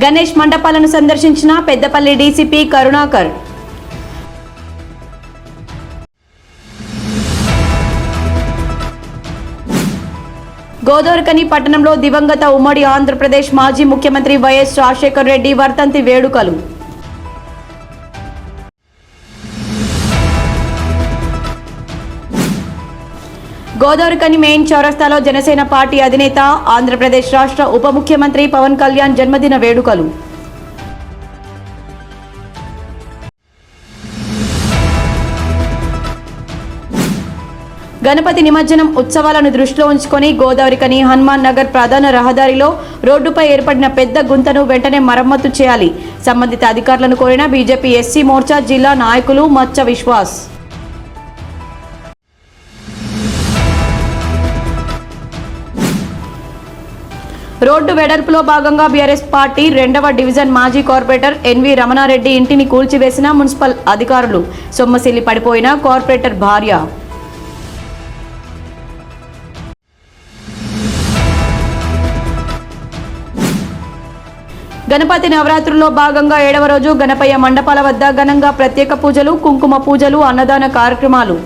గణేష్ మండపాలను సందర్శించిన పెద్దపల్లి డీసీపీ కరుణాకర్. గోదావరిఖని పట్టణంలో దివంగత ఉమ్మడి ఆంధ్రప్రదేశ్ మాజీ ముఖ్యమంత్రి వైఎస్ రాజశేఖర్ రెడ్డి వర్ధంతి వేడుకలు. గోదావరిఖని మెయిన్ చౌరస్తాలో జనసేన పార్టీ అధినేత ఆంధ్రప్రదేశ్ రాష్ట్ర ఉప ముఖ్యమంత్రి పవన్ కళ్యాణ్ జన్మదిన వేడుకలు. గణపతి నిమజ్జనం ఉత్సవాలను దృష్టిలో ఉంచుకొని గోదావరిఖని హనుమాన్ నగర్ ప్రధాన రహదారిలో రోడ్డుపై ఏర్పడిన పెద్ద గుంతను వెంటనే మరమ్మతు చేయాలి. సంబంధిత అధికారులను కోరిన బీజేపీ ఎస్సీ మోర్చా జిల్లా నాయకులు మచ్చ విశ్వాస్. రోడ్డు వెడల్పులో భాగంగా బీఆర్ఎస్ పార్టీ 2వ డివిజన్ మాజీ కార్పొరేటర్ ఎన్వి రమణారెడ్డి ఇంటిని కూల్చివేసిన మున్సిపల్ అధికారులు. సొమ్మసిల్లి పడిపోయిన కార్పొరేటర్ భార్య. గణపతి నవరాత్రుల్లో భాగంగా 7వ రోజు గణపయ్య మండపాల వద్ద ఘనంగా ప్రత్యేక పూజలు, కుంకుమ పూజలు, అన్నదాన కార్యక్రమాలు.